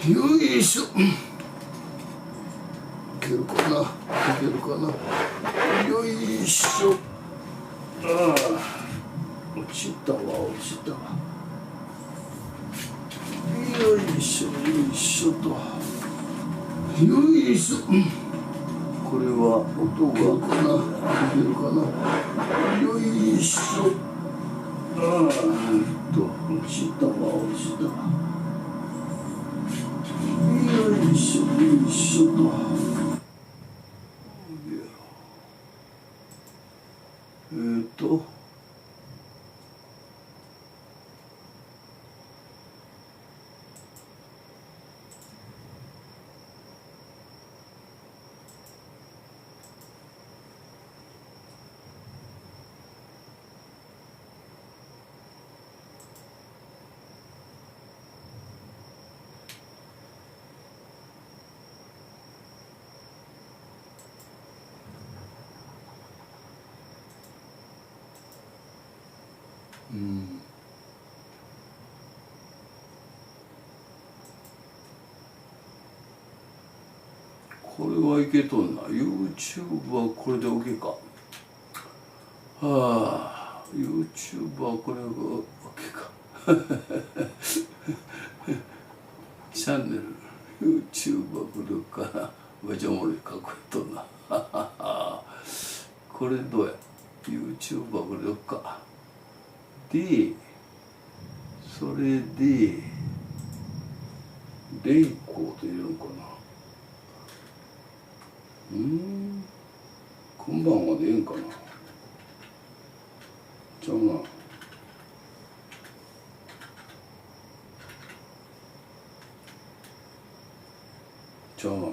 よいしょ。いけるかな、いけるかな。よいしょ。ああ、落ちたわ、落ちたわ。よいしょ、よいしょと。よいしょ。これは音がかな、いけるかな。よいしょ。ああ、落ちたわ、落ちたわ。よいしょ、よいしょと。これはいけとんな。 YouTube はこれで OK か。はあ、 YouTube はこれが OK か。チャンネル YouTube はこれか。めちゃおもろい、かっこいいとんな。これどうや。 YouTube はこれどっかで、それでレイコーというのかな。こんばんはでええんかな。ちゃうな。ちゃうな。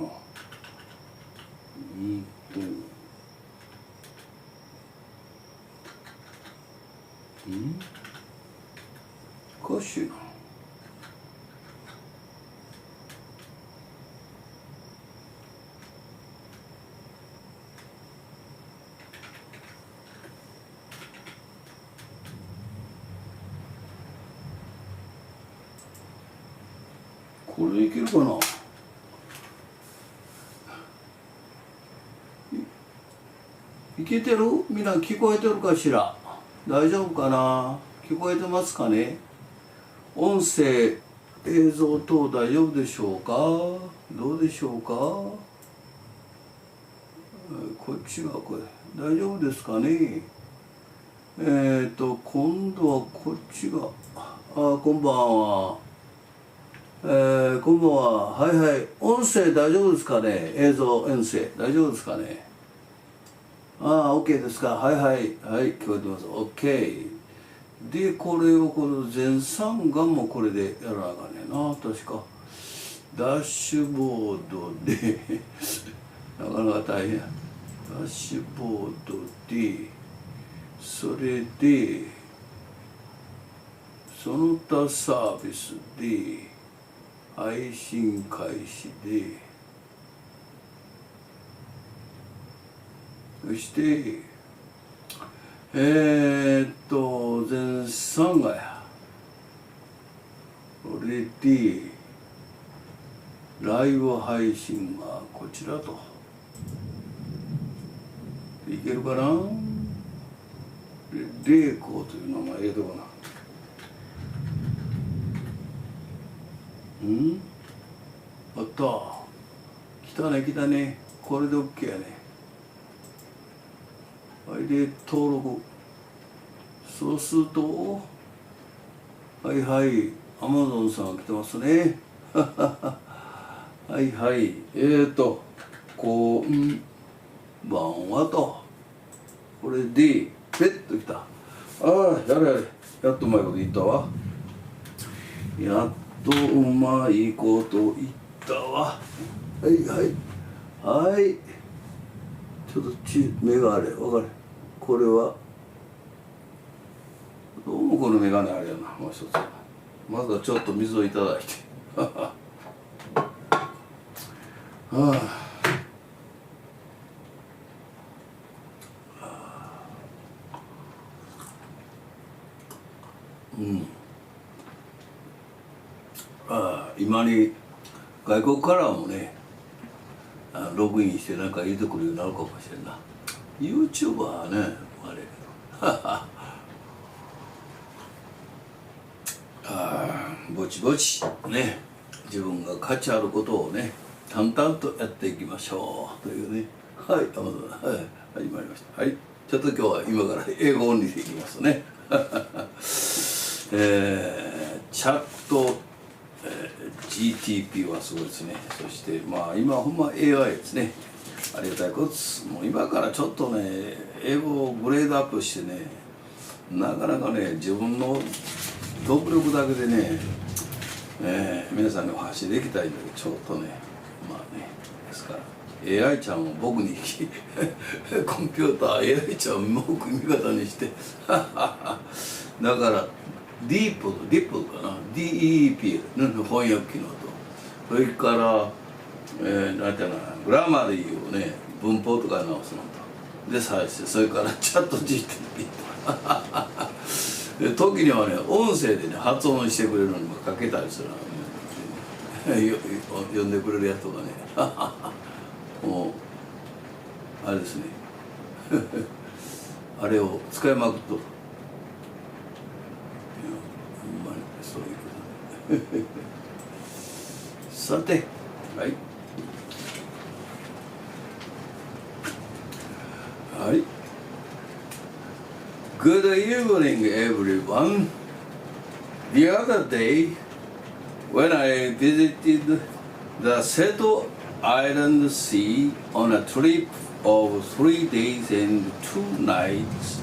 おかしいな。これいけるかな。いけてる？みんな聞こえてるかしら。大丈夫かな。聞こえてますかね。音声映像等大丈夫でしょうか。どうでしょうか。こっちがこれ大丈夫ですかね。今度はこっちが、こんばんは。こんばんは。はいはい。音声大丈夫ですかね。映像、音声大丈夫ですかね。OK ですか。はいはい。はい、聞こえてます。OK。で、これをこの全三眼もこれでやらなあかんねんな。確か。ダッシュボードで、なかなか大変。ダッシュボードで、それで、その他サービスで、配信開始で、そして全三がや、それでライブ配信がこちらといけるかな。霊光という名前どうかな。あった。来たね来たね。これで OK やね。はい、で登録。そうすると、はいはい、アマゾンさんが来てますね。はいはい。こんばんはと。これで、ペッときた。ああ、やれやれ。やっとうまいこと言ったわ。やっとうまいこと言ったわ。はいはい。はい。ちょっと目があれ。わかる。これは、どうもこの眼鏡あれやな。もう一つ。まずはちょっと水をいただいて。はあ。今に外国からもねログインしてなんか言うてくるようになるかもしれんな。 YouTuber はねあれぼちぼちね自分が価値あることをね淡々とやっていきましょうというね。はい、はい、始まりました。はい、ちょっと今日は今から英語オンリーでいきますねチャット、GTP はすごいですね。そしてまあ今ほんま AI ですね。ありがたいことです。もう今からちょっとね英語をグレードアップしてねなかなかね自分の独力だけでね、皆さんにお話できたいんだけどちょっとねまあねですから AI ちゃんを僕にコンピューター AI ちゃんを僕味方にしてだからディープかな DEEP の翻訳機能とそれからなんていうのグラマーでいうね文法とか直すのとで再生それからチャット GTP と時にはね音声でね発音してくれるのにもかけたりするの呼んでくれるやつとかねもうあれですねあれを使いまくっとる。そういうことさてはいはい。Good evening, everyone. The other day, when I visited the Seto Island Sea on a trip of 3 days and 2 nights,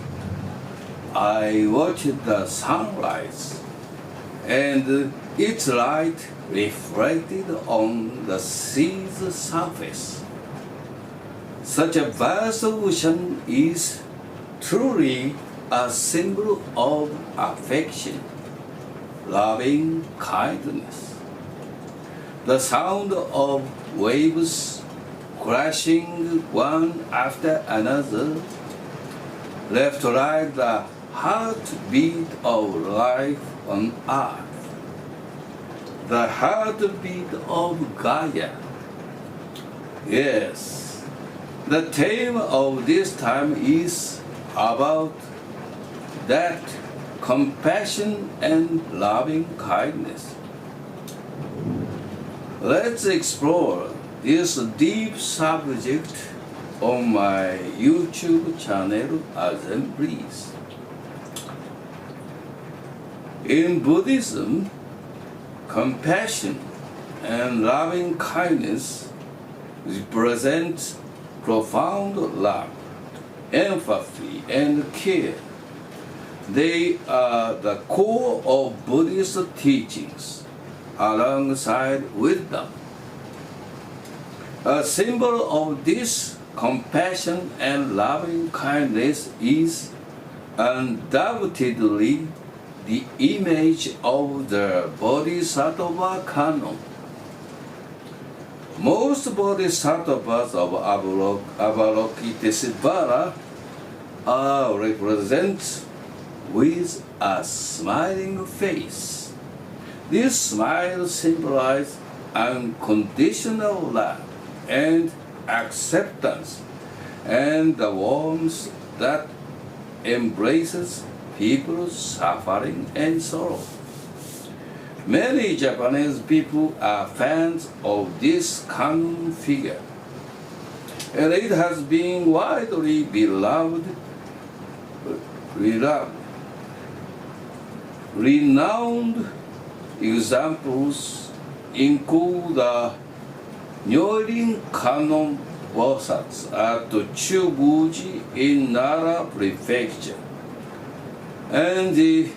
I watched the sunrise, and its light reflected on the sea's surface. Such a vast ocean is truly a symbol of affection, loving kindness. The sound of waves crashing one after another left like the heartbeat of life on earth, the heartbeat of Gaia. Yes, the theme of this time is about that compassion and loving kindness. Let's explore this deep subject on my YouTube channel Assemblies. In Buddhism, compassion and loving kindness represent profound love, empathy, and care. They are the core of Buddhist teachings, alongside wisdom. A symbol of this compassion and loving kindness is undoubtedly the image of the Bodhisattva canon. Most Bodhisattvas of Avalokitesvara are represented with a smiling face. This smile symbolizes unconditional love and acceptance, and the warmth that embraces people's suffering and sorrow. Many Japanese people are fans of this canon figure, and it has been widely beloved. Renowned examples include the Nyoirin Canon Bosatz at Chubuji in Nara Prefecture, and the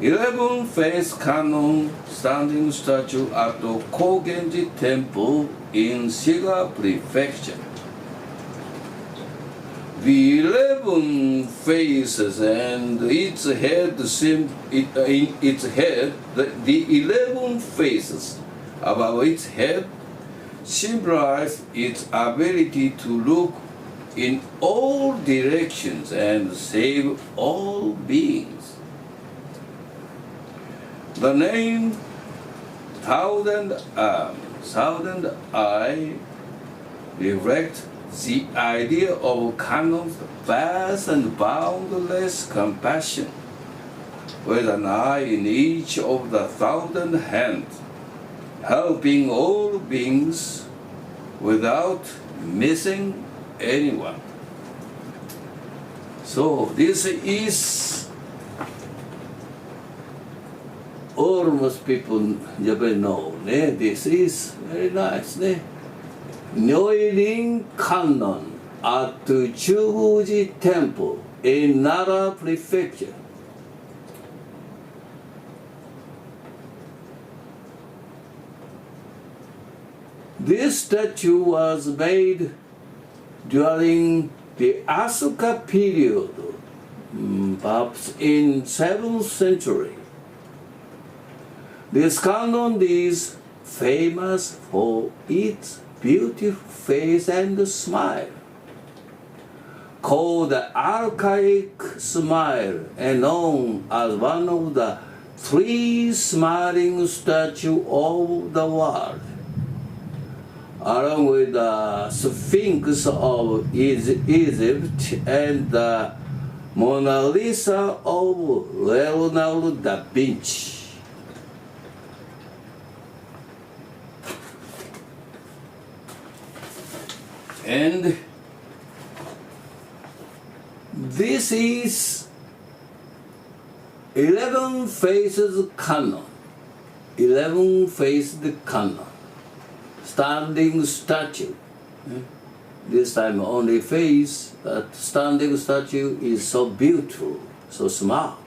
11th Canon standing statue at the Kogenji Temple in Shiga Prefecture. The 11 faces and its head, the 11 faces above its head symbolize its ability to look in all directions and save all beings. The name Thousand Arm, Thousand Eye reflects the idea of Kanon's vast and boundless compassion, with an eye in each of the 1,000 hands, helping all beings without missing anyone. So this is almost people never know. This is very nice. Nyoirin Kannon at Chubuji Temple in Nara Prefecture. This statue was made during the Asuka period, perhaps in 7th century. This Kannon is famous for its beautiful face and smile, called the archaic smile and known as one of the 3 smiling statues of the world, along with the Sphinx of Egypt and the Mona Lisa of Leonardo da Vinci. And this is 11 faces Kannon, 11 faced Kannon, standing statue. This time only face, but standing statue is so beautiful, so smart.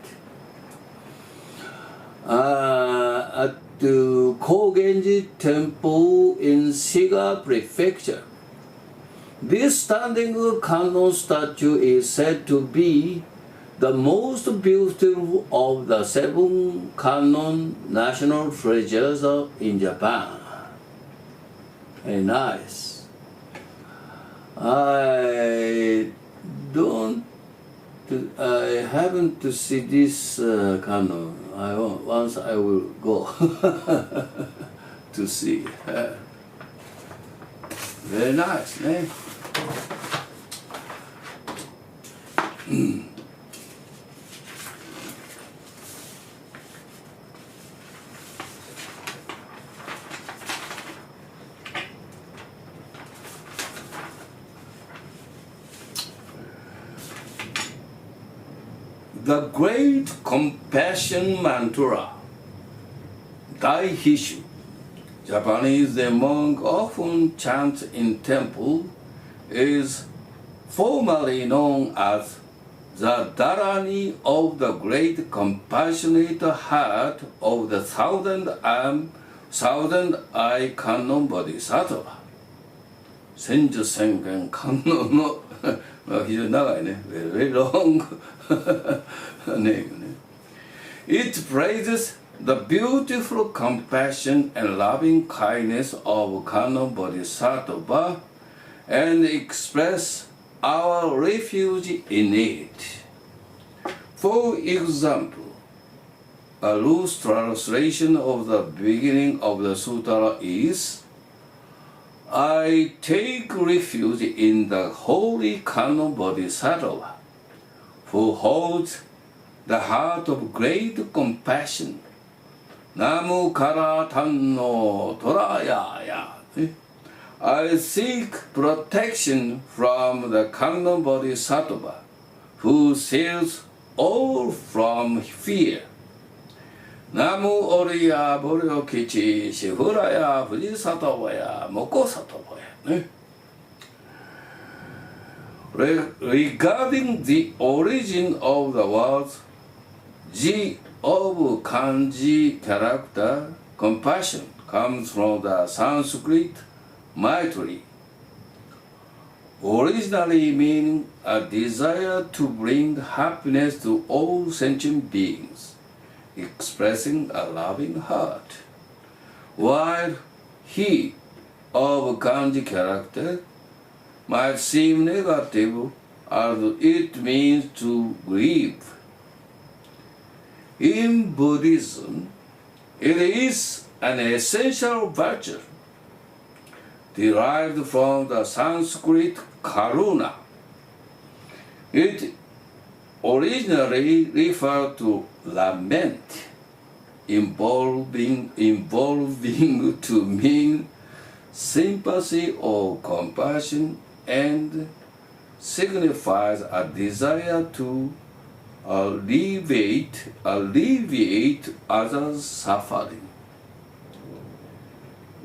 At the Kogenji Temple in Shiga Prefecture, this standing Kannon statue is said to be the most beautiful of the 7 Kannon national treasures in Japan. Very nice. I haven't to see this Kannon. Once I will go to see. Very nice, eh? The great compassion mantra, Daihishu, Japanese monk often chant in temple, is formally known as the Dharani of the great compassionate heart of the 1,000-eye Kannon Bodhisattva. Senju Sengen Kannon no very long name. It praises the beautiful compassion and loving kindness of Kannon Bodhisattva and express our refuge in it. For example, a loose translation of the beginning of the sutra is, I take refuge in the holy Kannon Bodhisattva, who holds the heart of great compassion. Namu kara tanno torayaya. I seek protection from the Kannon Bodhisattva, who seals all from fear. ナムオリヤボリオキチシフラヤフジサトバヤモコサトバヤね。Regarding the origin of the words Ji of kanji character compassion comes from the Sanskrit Maitri, originally meaning a desire to bring happiness to all sentient beings, expressing a loving heart, while he of kanji character might seem negative as it means to grieve. In Buddhism, it is an essential virtue derived from the Sanskrit karuna. It originally referred to lament, involving to mean sympathy or compassion, and signifies a desire to alleviate others' suffering.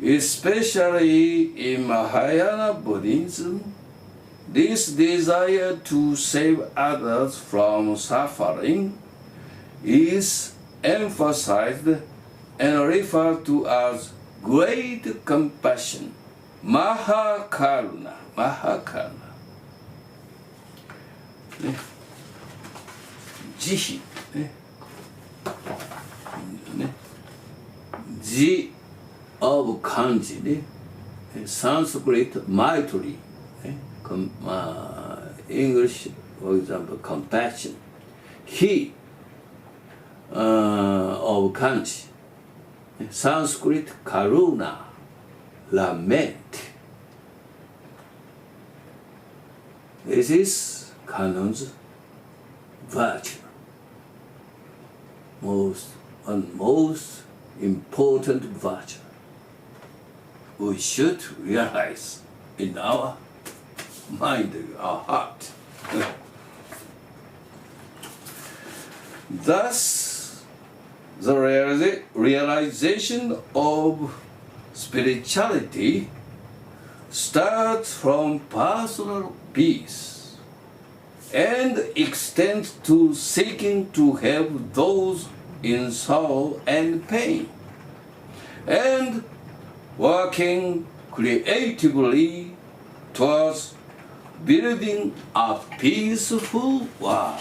Especially in Mahayana Buddhism, this desire to save others from suffering is emphasized and referred to as great compassion, Mahakaruna. ね、慈悲、ねね、The of kanji ね、Sanskrit Maitri、ね、English for example compassion, He of kanji, Sanskrit karuna, lament. This is Kanon's virtue, most important virtue we should realize in our mind, our heart. Thus, the realization of spirituality starts from personal peace and extends to seeking to help those in sorrow and pain, and working creatively towards building a peaceful world.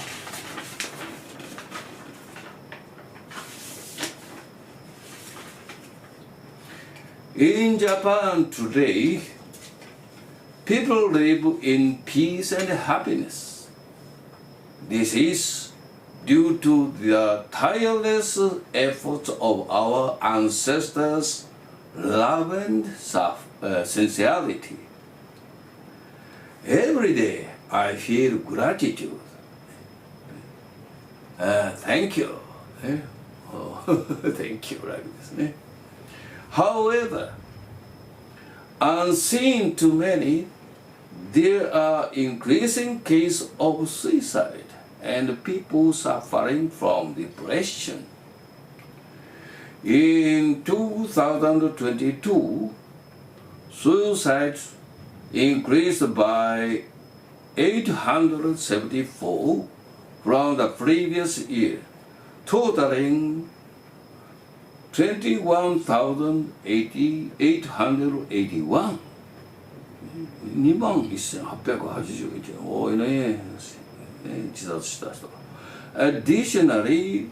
In Japan today, people live in peace and happiness. This is due to the tireless efforts of our ancestors' love and sincerity. Every day I feel gratitude. Thank you. Thank you, like this. However, unseen to many, there are increasing cases of suicide and people suffering from depression. In 2022, suicides increased by 874 from the previous year, totaling 21,881. 21,881 多いね、自殺した人。Additionally,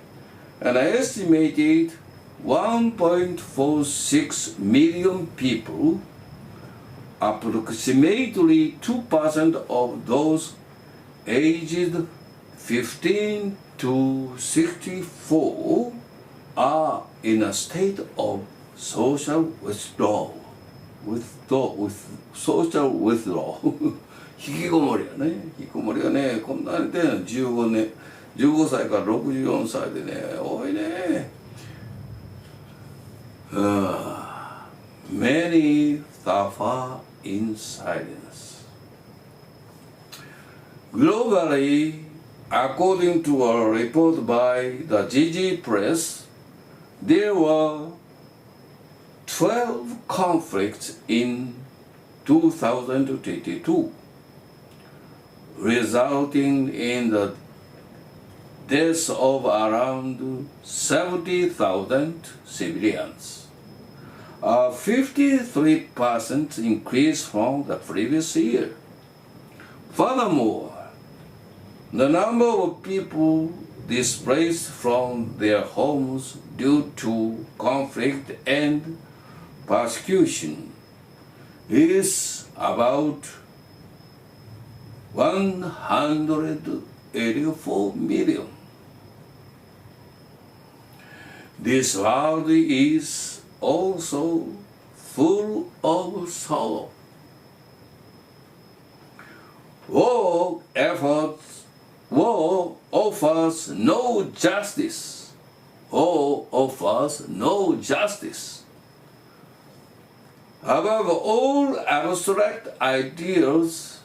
an estimated 1.46 million people, approximately 2% of those aged 15 to 64, are in a state of social withdrawal. social withdrawal. 引きこもりやね。引きこもりがね、こんなにね、15歳から64歳でね、多いね。Many suffer in silence. Globally, according to a report by the GG Press, there were 12 conflicts in 2022, resulting in the deaths of around 70,000 civilians, a 53% increase from the previous year. Furthermore, the number of people displaced from their homes due to conflict and persecution is about 184 million. This world is also full of sorrow. War offers no justice. War offers no justice. Above all abstract ideals,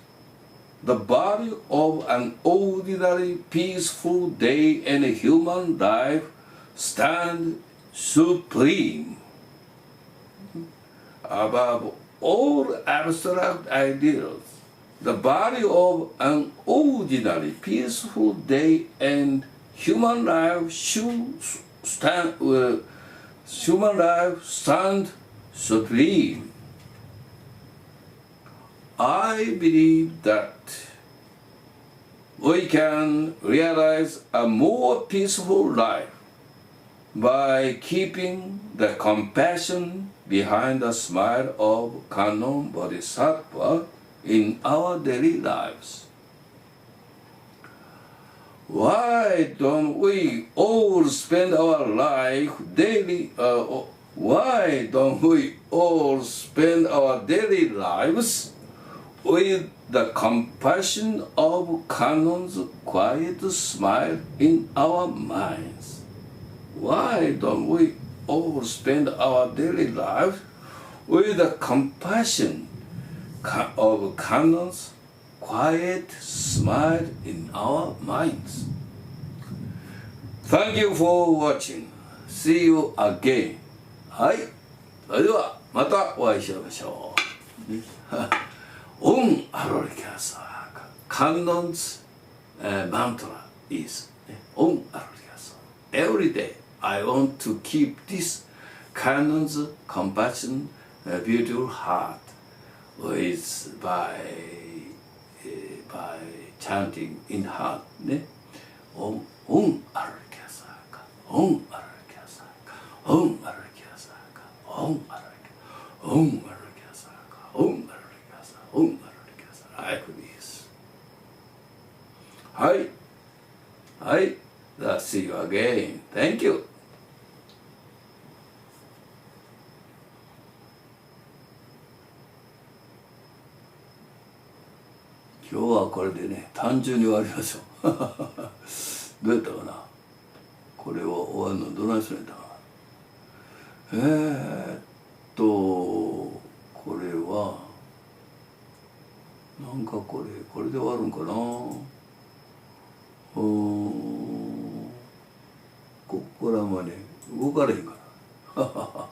the value of an ordinary peaceful day and human life stand supreme. Above all abstract ideals, the value of an ordinary peaceful day and human life stand supreme. I believe that we can realize a more peaceful life by keeping the compassion behind the smile of Kannon Bodhisattva in our daily lives. Why don't we all spend our life daily? Why don't we all spend our daily lives with the compassion of Kannon's quiet smile in our minds? Why don't we all spend our daily lives with the compassion of Kannon's quiet smile in our minds? Thank you for watching. See you again. はい。それではまたお会いしましょう。Aorikya. Kannon's mantra is Aorikya. Every day I want to keep this Kannon's compassion, beautiful heart with by chanting in heart. Aorikya. Aorikya. Aorikya. Like this. Hi. See you again. Thank you. 今日はこれでね、単純に終わりましょう。どうやったかな。これを終わるのどないするんだかな。これはなんかこれで終わるんかな。ここからまで動かれへんから。